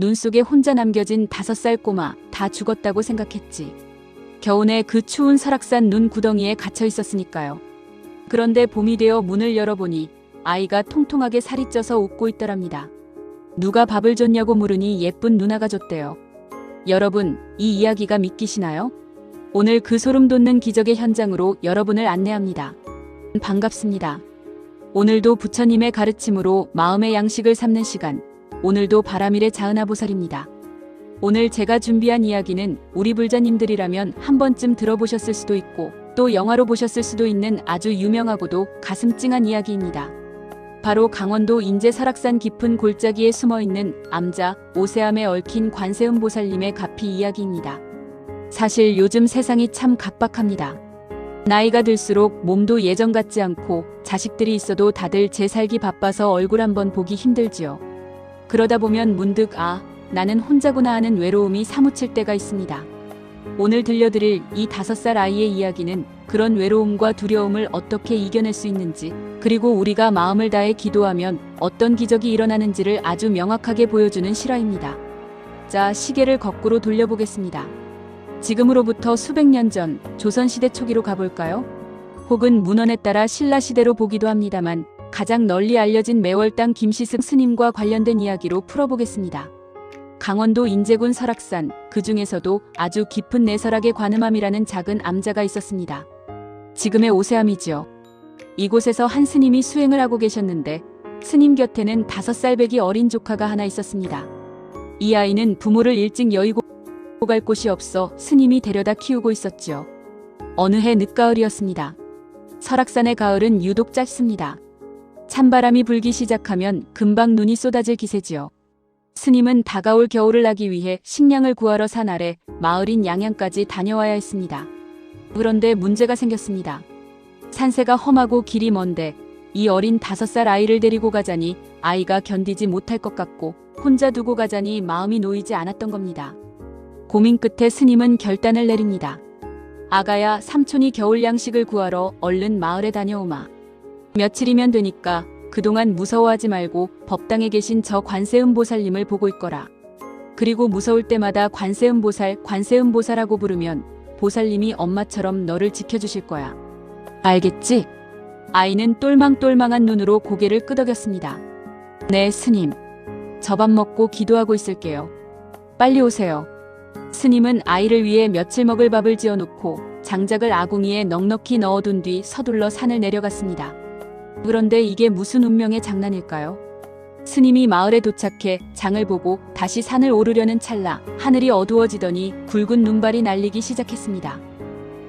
눈 속에 혼자 남겨진 5살 꼬마, 다 죽었다고 생각했지. 겨우내 그 추운 설악산 눈 구덩이에 갇혀 있었으니까요. 그런데 봄이 되어 문을 열어보니 아이가 통통하게 살이 쪄서 웃고 있더랍니다. 누가 밥을 줬냐고 물으니 예쁜 누나가 줬대요. 여러분, 이 이야기가 믿기시나요? 오늘 그 소름 돋는 기적의 현장으로 여러분을 안내합니다. 반갑습니다. 오늘도 부처님의 가르침으로 마음의 양식을 삼는 시간, 오늘도 바라밀의 자은하보살입니다. 오늘 제가 준비한 이야기는 우리 불자님들이라면 한 번쯤 들어보셨을 수도 있고 또 영화로 보셨을 수도 있는 아주 유명하고도 가슴 찡한 이야기입니다. 바로 강원도 인제 설악산 깊은 골짜기에 숨어있는 암자 오세암에 얽힌 관세음보살님의 가피 이야기입니다. 사실 요즘 세상이 참 각박합니다. 나이가 들수록 몸도 예전 같지 않고 자식들이 있어도 다들 제 살기 바빠서 얼굴 한번 보기 힘들지요. 그러다 보면 문득 나는 혼자구나 하는 외로움이 사무칠 때가 있습니다. 오늘 들려드릴 이 5살 아이의 이야기는 그런 외로움과 두려움을 어떻게 이겨낼 수 있는지, 그리고 우리가 마음을 다해 기도하면 어떤 기적이 일어나는지를 아주 명확하게 보여주는 실화입니다. 자, 시계를 거꾸로 돌려보겠습니다. 지금으로부터 수백 년 전 조선시대 초기로 가볼까요? 혹은 문헌에 따라 신라시대로 보기도 합니다만 가장 널리 알려진 매월당 김시승 스님과 관련된 이야기로 풀어보겠습니다. 강원도 인제군 설악산, 그 중에서도 아주 깊은 내설악의 관음암이라는 작은 암자가 있었습니다. 지금의 오세암이지요. 이곳에서 한 스님이 수행을 하고 계셨는데 스님 곁에는 5살 배기 어린 조카가 하나 있었습니다. 이 아이는 부모를 일찍 여의고 갈 곳이 없어 스님이 데려다 키우고 있었지요. 어느 해 늦가을이었습니다. 설악산의 가을은 유독 짧습니다. 찬바람이 불기 시작하면 금방 눈이 쏟아질 기세지요. 스님은 다가올 겨울을 나기 위해 식량을 구하러 산 아래 마을인 양양까지 다녀와야 했습니다. 그런데 문제가 생겼습니다. 산세가 험하고 길이 먼데 이 어린 5살 아이를 데리고 가자니 아이가 견디지 못할 것 같고 혼자 두고 가자니 마음이 놓이지 않았던 겁니다. 고민 끝에 스님은 결단을 내립니다. 아가야, 삼촌이 겨울 양식을 구하러 얼른 마을에 다녀오마. 며칠이면 되니까 그동안 무서워하지 말고 법당에 계신 저 관세음보살님을 보고 있거라. 그리고 무서울 때마다 관세음보살, 관세음보살하고 부르면 보살님이 엄마처럼 너를 지켜주실 거야. 알겠지? 아이는 똘망똘망한 눈으로 고개를 끄덕였습니다. 네, 스님. 저 밥 먹고 기도하고 있을게요. 빨리 오세요. 스님은 아이를 위해 며칠 먹을 밥을 지어놓고 장작을 아궁이에 넉넉히 넣어둔 뒤 서둘러 산을 내려갔습니다. 그런데 이게 무슨 운명의 장난일까요? 스님이 마을에 도착해 장을 보고 다시 산을 오르려는 찰나 하늘이 어두워지더니 굵은 눈발이 날리기 시작했습니다.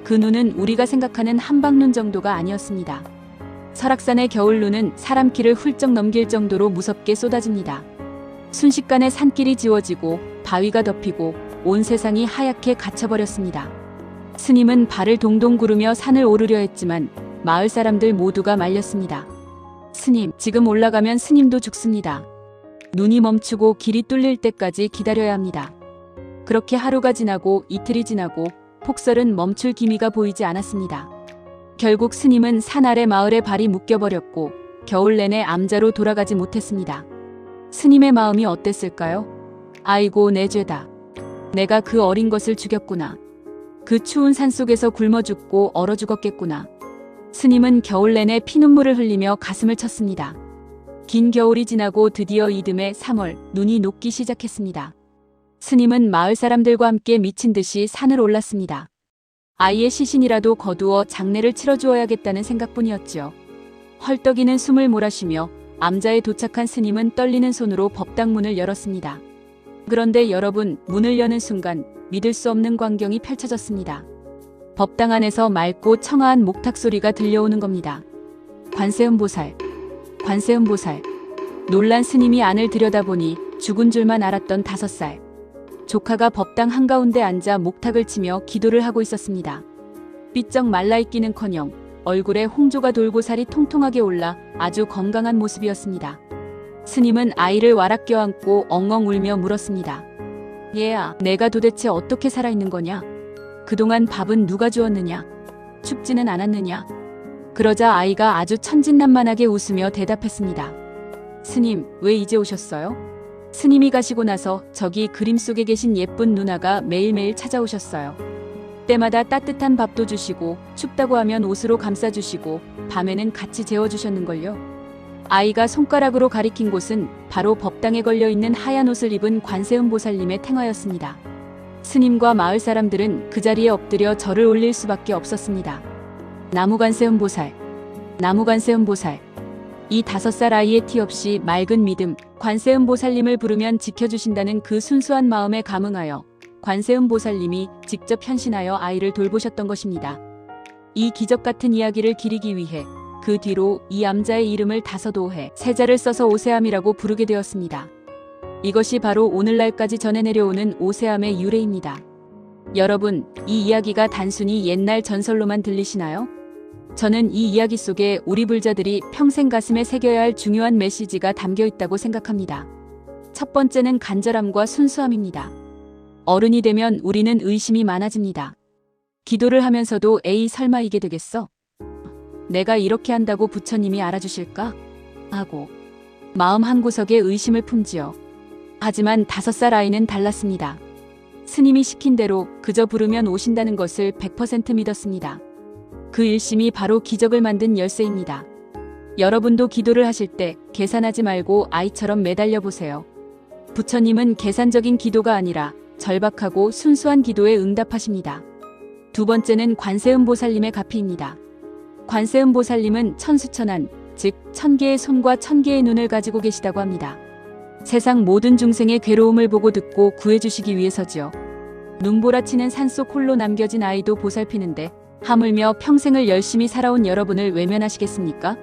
그 눈은 우리가 생각하는 한방눈 정도가 아니었습니다. 설악산의 겨울눈은 사람 키를 훌쩍 넘길 정도로 무섭게 쏟아집니다. 순식간에 산길이 지워지고 바위가 덮이고 온 세상이 하얗게 갇혀버렸습니다. 스님은 발을 동동 구르며 산을 오르려 했지만 마을 사람들 모두가 말렸습니다. 스님, 지금 올라가면 스님도 죽습니다. 눈이 멈추고 길이 뚫릴 때까지 기다려야 합니다. 그렇게 하루가 지나고 이틀이 지나고 폭설은 멈출 기미가 보이지 않았습니다. 결국 스님은 산 아래 마을에 발이 묶여버렸고 겨울 내내 암자로 돌아가지 못했습니다. 스님의 마음이 어땠을까요? 아이고, 내 죄다. 내가 그 어린 것을 죽였구나. 그 추운 산속에서 굶어 죽고 얼어 죽었겠구나. 스님은 겨울 내내 피눈물을 흘리며 가슴을 쳤습니다. 긴 겨울이 지나고 드디어 이듬해 3월, 눈이 녹기 시작했습니다. 스님은 마을 사람들과 함께 미친 듯이 산을 올랐습니다. 아이의 시신이라도 거두어 장례를 치러주어야겠다는 생각뿐이었지요. 헐떡이는 숨을 몰아쉬며 암자에 도착한 스님은 떨리는 손으로 법당 문을 열었습니다. 그런데 여러분, 문을 여는 순간 믿을 수 없는 광경이 펼쳐졌습니다. 법당 안에서 맑고 청아한 목탁 소리가 들려오는 겁니다. 관세음보살, 관세음보살. 놀란 스님이 안을 들여다보니 죽은 줄만 알았던 5살. 조카가 법당 한가운데 앉아 목탁을 치며 기도를 하고 있었습니다. 삐쩍 말라있기는커녕 얼굴에 홍조가 돌고 살이 통통하게 올라 아주 건강한 모습이었습니다. 스님은 아이를 와락 껴안고 엉엉 울며 물었습니다. 얘야, 내가 도대체 어떻게 살아있는 거냐? 그동안 밥은 누가 주었느냐? 춥지는 않았느냐? 그러자 아이가 아주 천진난만하게 웃으며 대답했습니다. 스님, 왜 이제 오셨어요? 스님이 가시고 나서 저기 그림 속에 계신 예쁜 누나가 매일매일 찾아오셨어요. 때마다 따뜻한 밥도 주시고 춥다고 하면 옷으로 감싸주시고 밤에는 같이 재워주셨는걸요. 아이가 손가락으로 가리킨 곳은 바로 법당에 걸려있는 하얀 옷을 입은 관세음보살님의 탱화였습니다. 스님과 마을 사람들은 그 자리에 엎드려 절을 올릴 수밖에 없었습니다. 나무관세음보살, 나무관세음보살. 이 5살 아이의 티 없이 맑은 믿음, 관세음보살님을 부르면 지켜주신다는 그 순수한 마음에 감응하여 관세음보살님이 직접 현신하여 아이를 돌보셨던 것입니다. 이 기적 같은 이야기를 기리기 위해 그 뒤로 이 암자의 이름을 다서도해 세자를 써서 오세암이라고 부르게 되었습니다. 이것이 바로 오늘날까지 전해 내려오는 오세암의 유래입니다. 여러분, 이 이야기가 단순히 옛날 전설로만 들리시나요? 저는 이 이야기 속에 우리 불자들이 평생 가슴에 새겨야 할 중요한 메시지가 담겨 있다고 생각합니다. 첫 번째는 간절함과 순수함입니다. 어른이 되면 우리는 의심이 많아집니다. 기도를 하면서도 에이 설마 이게 되겠어? 내가 이렇게 한다고 부처님이 알아주실까? 하고 마음 한구석에 의심을 품지요. 하지만 5살 아이는 달랐습니다. 스님이 시킨 대로 그저 부르면 오신다는 것을 100% 믿었습니다. 그 일심이 바로 기적을 만든 열쇠입니다. 여러분도 기도를 하실 때 계산하지 말고 아이처럼 매달려 보세요. 부처님은 계산적인 기도가 아니라 절박하고 순수한 기도에 응답하십니다. 두 번째는 관세음보살님의 가피입니다. 관세음보살님은 천수천안, 즉 1000개의 손과 1000개의 눈을 가지고 계시다고 합니다. 세상 모든 중생의 괴로움을 보고 듣고 구해주시기 위해서지요. 눈보라치는 산속 홀로 남겨진 아이도 보살피는데 하물며 평생을 열심히 살아온 여러분을 외면하시겠습니까?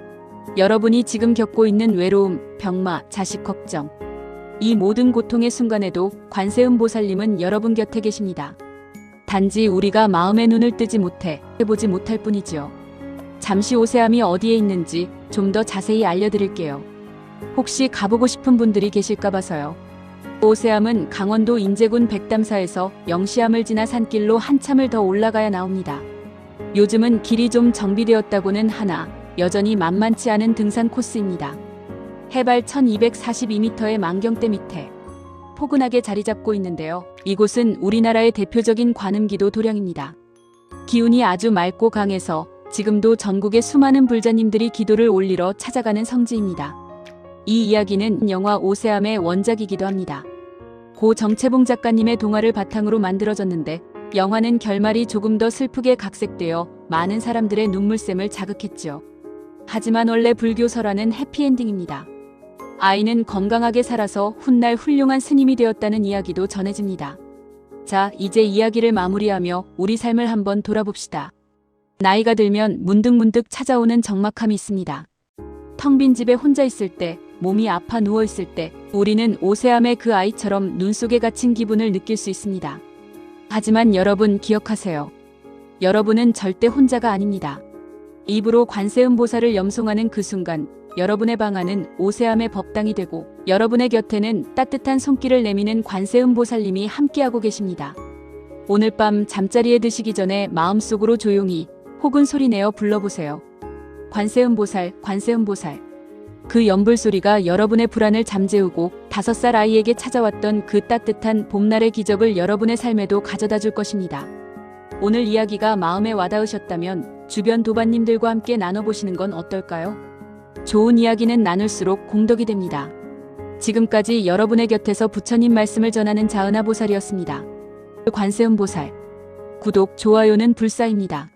여러분이 지금 겪고 있는 외로움, 병마, 자식 걱정, 이 모든 고통의 순간에도 관세음보살님은 여러분 곁에 계십니다. 단지 우리가 마음의 눈을 뜨지 못해 해보지 못할 뿐이지요. 잠시 오세암이 어디에 있는지 좀 더 자세히 알려드릴게요. 혹시 가보고 싶은 분들이 계실까 봐서요. 오세암은 강원도 인제군 백담사에서 영시암을 지나 산길로 한참을 더 올라가야 나옵니다. 요즘은 길이 좀 정비되었다고는 하나 여전히 만만치 않은 등산 코스입니다. 해발 1242m의 만경대 밑에 포근하게 자리 잡고 있는데요. 이곳은 우리나라의 대표적인 관음기도 도량입니다. 기운이 아주 맑고 강해서 지금도 전국의 수많은 불자님들이 기도를 올리러 찾아가는 성지입니다. 이 이야기는 영화 오세암의 원작이기도 합니다. 고 정채봉 작가님의 동화를 바탕으로 만들어졌는데 영화는 결말이 조금 더 슬프게 각색되어 많은 사람들의 눈물샘을 자극했죠. 하지만 원래 불교 설화는 해피엔딩입니다. 아이는 건강하게 살아서 훗날 훌륭한 스님이 되었다는 이야기도 전해집니다. 자, 이제 이야기를 마무리하며 우리 삶을 한번 돌아봅시다. 나이가 들면 문득문득 찾아오는 적막함이 있습니다. 텅 빈 집에 혼자 있을 때, 몸이 아파 누워있을 때 우리는 오세암의 그 아이처럼 눈 속에 갇힌 기분을 느낄 수 있습니다. 하지만 여러분 기억하세요. 여러분은 절대 혼자가 아닙니다. 입으로 관세음보살을 염송하는 그 순간 여러분의 방 안은 오세암의 법당이 되고 여러분의 곁에는 따뜻한 손길을 내미는 관세음보살님이 함께하고 계십니다. 오늘 밤 잠자리에 드시기 전에 마음속으로 조용히 혹은 소리내어 불러보세요. 관세음보살, 관세음보살. 그 연불소리가 여러분의 불안을 잠재우고 5살 아이에게 찾아왔던 그 따뜻한 봄날의 기적을 여러분의 삶에도 가져다 줄 것입니다. 오늘 이야기가 마음에 와닿으셨다면 주변 도반님들과 함께 나눠보시는 건 어떨까요? 좋은 이야기는 나눌수록 공덕이 됩니다. 지금까지 여러분의 곁에서 부처님 말씀을 전하는 자은하보살이었습니다. 관세음보살. 구독, 좋아요는 불사입니다.